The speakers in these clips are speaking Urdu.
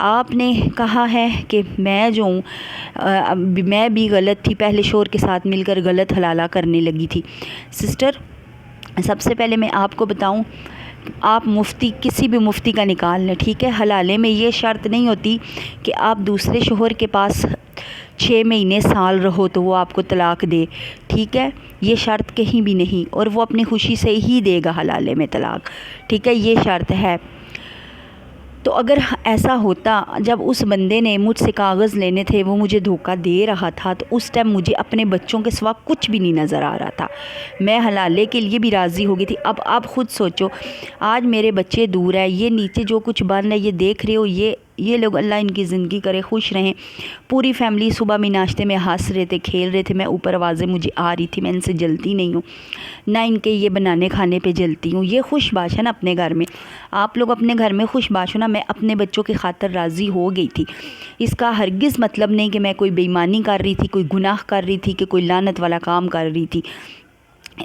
آپ نے کہا ہے کہ میں جو ہوں میں بھی غلط تھی، پہلے شوہر کے ساتھ مل کر غلط حلالہ کرنے لگی تھی۔ سسٹر، سب سے پہلے میں آپ کو بتاؤں، آپ مفتی کسی بھی مفتی کا نکال لیں، ٹھیک ہے، حلالے میں یہ شرط نہیں ہوتی کہ آپ دوسرے شوہر کے پاس 6 مہینے سال رہو تو وہ آپ کو طلاق دے، ٹھیک ہے، یہ شرط کہیں بھی نہیں، اور وہ اپنی خوشی سے ہی دے گا حلالے میں طلاق، ٹھیک ہے، یہ شرط ہے۔ تو اگر ایسا ہوتا، جب اس بندے نے مجھ سے کاغذ لینے تھے، وہ مجھے دھوکہ دے رہا تھا، تو اس ٹائم مجھے اپنے بچوں کے سوا کچھ بھی نہیں نظر آ رہا تھا، میں حلالے کے لیے بھی راضی ہو گئی تھی۔ اب آپ خود سوچو، آج میرے بچے دور ہیں، یہ نیچے جو کچھ بن رہا ہے یہ دیکھ رہے ہو، یہ لوگ اللہ ان کی زندگی کرے، خوش رہیں، پوری فیملی صبح میں ناشتے میں ہنس رہے تھے، کھیل رہے تھے، میں اوپر آوازیں مجھے آ رہی تھی، میں ان سے جلتی نہیں ہوں، نہ ان کے یہ بنانے کھانے پہ جلتی ہوں، یہ خوش باش ہے نا اپنے گھر میں، آپ لوگ اپنے گھر میں خوش باش ہو نا، میں اپنے بچوں کی خاطر راضی ہو گئی تھی۔ اس کا ہرگز مطلب نہیں کہ میں کوئی بے ایمانی کر رہی تھی، کوئی گناہ کر رہی تھی، کہ کوئی لعنت والا کام کر رہی تھی۔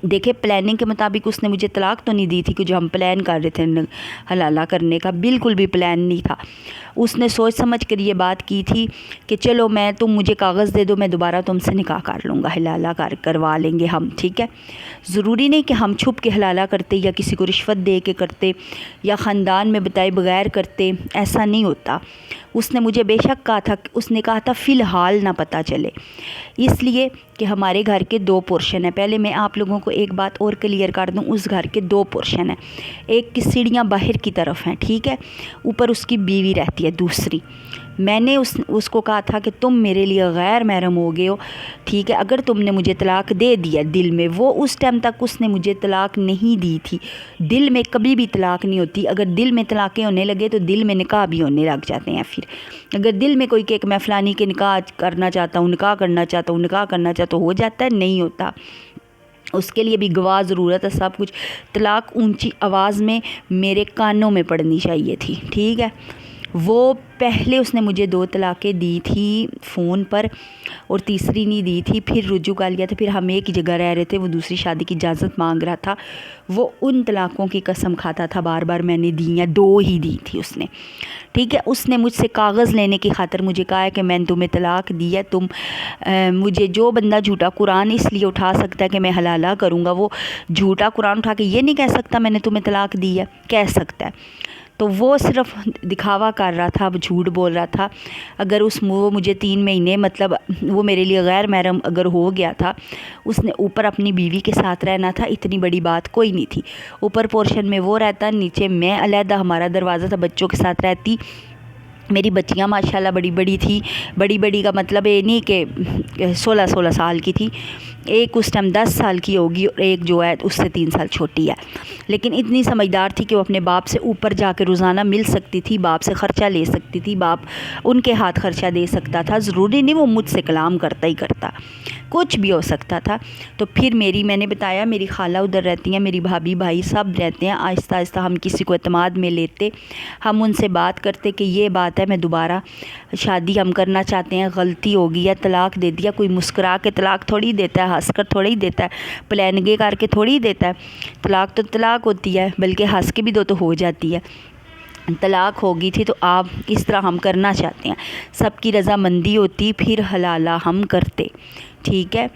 دیکھیں، پلاننگ کے مطابق اس نے مجھے طلاق تو نہیں دی تھی کہ جو ہم پلان کر رہے تھے حلالہ کرنے کا، بالکل بھی پلان نہیں تھا۔ اس نے سوچ سمجھ کر یہ بات کی تھی کہ چلو تم مجھے کاغذ دے دو، میں دوبارہ تم سے نکاح کر لوں گا، حلالہ کروا لیں گے ہم، ٹھیک ہے۔ ضروری نہیں کہ ہم چھپ کے حلالہ کرتے، یا کسی کو رشوت دے کے کرتے، یا خاندان میں بتائے بغیر کرتے، ایسا نہیں ہوتا۔ اس نے مجھے بے شک کہا تھا، اس نے کہا تھا فی الحال نہ پتہ چلے، اس لیے کہ ہمارے گھر کے 2 پورشن ہیں۔ پہلے میں آپ لوگوں کو ایک بات اور کلیئر کر دوں، اس گھر کے 2 پورشن ہیں، ایک کی سیڑھیاں باہر کی طرف ہیں، ٹھیک ہے، اوپر اس کی بیوی رہتی ہے دوسری۔ میں نے اس کو کہا تھا کہ تم میرے لیے غیر محرم ہو گئے ہو، ٹھیک ہے، اگر تم نے مجھے طلاق دے دیا دل میں، وہ اس ٹائم تک اس نے مجھے طلاق نہیں دی تھی، دل میں کبھی بھی طلاق نہیں ہوتی، اگر دل میں طلاقیں ہونے لگے تو دل میں نکاح بھی ہونے لگ جاتے ہیں۔ پھر اگر دل میں کوئی کہ میں فلانی کے نکاح کرنا چاہتا ہوں، نکاح کرنا چاہتا ہوں، ہو جاتا ہے، نہیں ہوتا، اس کے لیے بھی گواہ ضرورت ہے، سب کچھ۔ طلاق اونچی آواز میں میرے کانوں میں پڑنی چاہیے تھی، ٹھیک ہے۔ وہ پہلے اس نے مجھے 2 طلاقیں دی تھی فون پر، اور تیسری نہیں دی تھی، پھر رجوع کر لیا تھا، پھر ہم ایک ہی جگہ رہ رہے تھے، وہ دوسری شادی کی اجازت مانگ رہا تھا، وہ ان طلاقوں کی قسم کھاتا تھا، بار بار میں نے دی ہیں، 2 ہی دی تھی اس نے، ٹھیک ہے۔ اس نے مجھ سے کاغذ لینے کی خاطر مجھے کہا ہے کہ میں نے تمہیں طلاق دی ہے، مجھے جو بندہ جھوٹا قرآن اس لیے اٹھا سکتا ہے کہ میں حلالہ کروں گا، وہ جھوٹا قرآن اٹھا کے یہ نہیں کہہ سکتا میں نے تمہیں طلاق دی ہے، کہہ سکتا ہے۔ تو وہ صرف دکھاوا کر رہا تھا، وہ جھوٹ بول رہا تھا۔ اگر وہ مجھے 3 مہینے، مطلب وہ میرے لیے غیر محرم اگر ہو گیا تھا، اس نے اوپر اپنی بیوی کے ساتھ رہنا تھا، اتنی بڑی بات کوئی نہیں تھی۔ اوپر پورشن میں وہ رہتا، نیچے میں علیحدہ، ہمارا دروازہ تھا، بچوں کے ساتھ رہتی۔ میری بچیاں ماشاءاللہ بڑی بڑی تھی، بڑی کا مطلب یہ نہیں کہ 16 سال کی تھی، ایک اس ٹائم 10 سال کی ہوگی، اور ایک جو ہے اس سے 3 سال چھوٹی ہے، لیکن اتنی سمجھدار تھی کہ وہ اپنے باپ سے اوپر جا کے روزانہ مل سکتی تھی، باپ سے خرچہ لے سکتی تھی، باپ ان کے ہاتھ خرچہ دے سکتا تھا، ضروری نہیں وہ مجھ سے کلام کرتا ہی کرتا، کچھ بھی ہو سکتا تھا۔ تو پھر میں نے بتایا میری خالہ ادھر رہتی ہیں، میری بھابھی بھائی سب رہتے ہیں، آہستہ آہستہ ہم کسی کو اعتماد میں لیتے، ہم ان سے بات کرتے کہ یہ بات ہے، میں دوبارہ شادی ہم کرنا چاہتے ہیں، غلطی ہو گئی ہے، طلاق دے دیا، کوئی مسکرا کے طلاق تھوڑی دیتا ہے، ہنس کر تھوڑی دیتا ہے، پلانگے کر کے تھوڑی دیتا ہے، طلاق تو طلاق ہوتی ہے، بلکہ ہنس کے بھی تو ہو جاتی ہے۔ طلاق ہو گئی تھی تو آپ اس طرح ہم کرنا چاہتے ہیں، سب کی رضامندی ہوتی، پھر حلالہ ہم کرتے، ٹھیک ہے،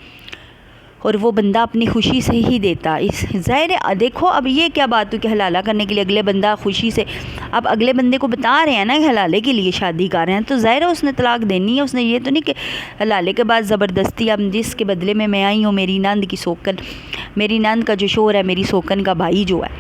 اور وہ بندہ اپنی خوشی سے ہی دیتا۔ اس ظاہر دیکھو اب یہ کیا بات ہوئی کہ حلالہ کرنے کے لیے اگلے بندہ خوشی سے، اب اگلے بندے کو بتا رہے ہیں نا کہ حلالے کے لیے شادی کر رہے ہیں، تو ظاہر ہے اس نے طلاق دینی ہے، اس نے یہ تو نہیں کہ حلالے کے بعد زبردستی، اب جس کے بدلے میں آئی ہوں، میری نند کی سوکن، میری نند کا جو شوہر ہے، میری سوکن کا بھائی جو ہے،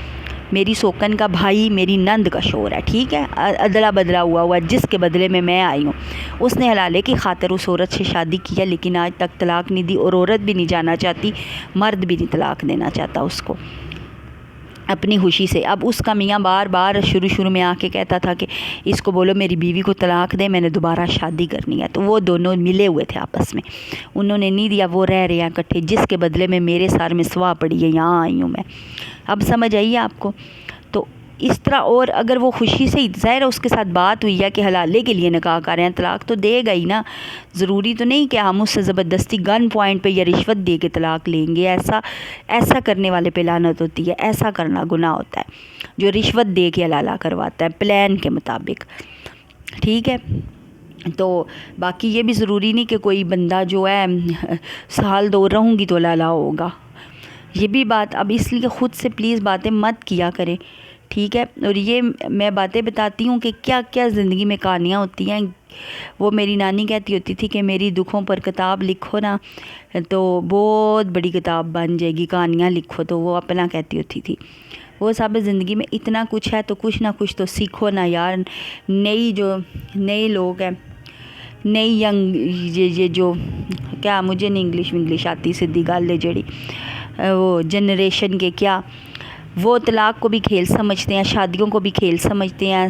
میری سوکن کا بھائی میری نند کا شوہر ہے، ٹھیک ہے، ادلا بدلا ہوا ہے، جس کے بدلے میں آئی ہوں، اس نے حلالے کی خاطر اس عورت سے شادی کی ہے، لیکن آج تک طلاق نہیں دی، اور عورت بھی نہیں جانا چاہتی، مرد بھی نہیں طلاق دینا چاہتا اس کو اپنی خوشی سے۔ اب اس کا میاں بار بار شروع میں آ کے کہتا تھا کہ اس کو بولو میری بیوی کو طلاق دے، میں نے دوبارہ شادی کرنی ہے، تو وہ دونوں ملے ہوئے تھے آپس میں، انہوں نے نہیں دیا، وہ رہ رہے ہیں اکٹھے، جس کے بدلے میں میرے سر میں سوا پڑی ہے، یہاں آئی ہوں میں، اب سمجھ آئیے آپ کو۔ تو اس طرح، اور اگر وہ خوشی سے ہی، ظاہر اس کے ساتھ بات ہوئی ہے کہ حلالے کے لیے نکاح کر رہے ہیں، طلاق تو دے گا ہی نا، ضروری تو نہیں کہ ہم اس سے زبردستی گن پوائنٹ پہ یا رشوت دے کے طلاق لیں گے، ایسا کرنے والے پہ لعنت ہوتی ہے، ایسا کرنا گناہ ہوتا ہے جو رشوت دے کے حلالہ کرواتا ہے پلان کے مطابق، ٹھیک ہے. تو باقی یہ بھی ضروری نہیں کہ کوئی بندہ جو ہے سال 2 رہوں گی تو لالا ہوگا. یہ بھی بات اب اس لیے خود سے پلیز باتیں مت کیا کریں, ٹھیک ہے. اور یہ میں باتیں بتاتی ہوں کہ کیا کیا زندگی میں کہانیاں ہوتی ہیں. وہ میری نانی کہتی ہوتی تھی کہ میری دکھوں پر کتاب لکھو نا تو بہت بڑی کتاب بن جائے گی, کہانیاں لکھو. تو وہ اپنا کہتی ہوتی تھی. وہ سب زندگی میں اتنا کچھ ہے تو کچھ نہ کچھ تو سیکھو نا یار. نئے لوگ ہیں, نئی ینگ, یہ جو کیا مجھے نہیں انگلش آتی سیدھی گل ہے جڑی وہ جنریشن کے, کیا وہ طلاق کو بھی کھیل سمجھتے ہیں, شادیوں کو بھی کھیل سمجھتے ہیں,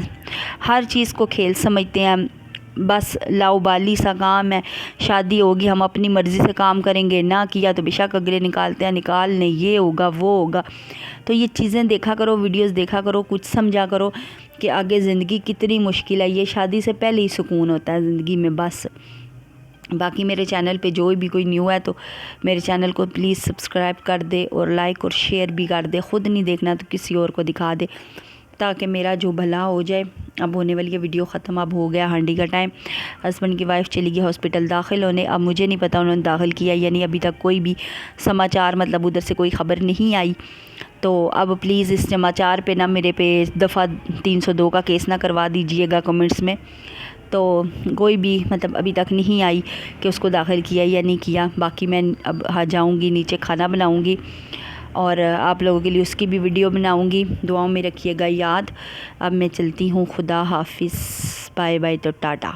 ہر چیز کو کھیل سمجھتے ہیں. بس لاؤبالی سا کام ہے. شادی ہوگی ہم اپنی مرضی سے کام کریں گے, نہ کیا تو بے شک اگلے نکالتے ہیں, نکال نہیں, یہ ہوگا وہ ہوگا. تو یہ چیزیں دیکھا کرو, ویڈیوز دیکھا کرو, کچھ سمجھا کرو کہ آگے زندگی کتنی مشکل ہے. یہ شادی سے پہلے ہی سکون ہوتا ہے زندگی میں بس. باقی میرے چینل پہ جو بھی کوئی نیو ہے تو میرے چینل کو پلیز سبسکرائب کر دے اور لائک اور شیئر بھی کر دے. خود نہیں دیکھنا تو کسی اور کو دکھا دے تاکہ میرا جو بھلا ہو جائے. اب ہونے والی یہ ویڈیو ختم, اب ہو گیا ہانڈی کا ٹائم. ہسبینڈ کی وائف چلی گئی ہاسپٹل داخل ہونے. اب مجھے نہیں پتہ انہوں نے داخل کیا یا نہیں, ابھی تک کوئی بھی سماچار مطلب ادھر سے کوئی خبر نہیں آئی. تو اب پلیز اس سماچار پہ نہ میرے پہ دفعہ 302 کا کیس نہ کروا دیجئے گا کمنٹس میں. تو کوئی بھی مطلب ابھی تک نہیں آئی کہ اس کو داخل کیا یا نہیں کیا. باقی میں اب جاؤں گی نیچے کھانا بناؤں گی اور آپ لوگوں کے لیے اس کی بھی ویڈیو بناؤں گی. دعاؤں میں رکھیے گا یاد. اب میں چلتی ہوں, خدا حافظ, بائے بائے, تو ٹاٹا.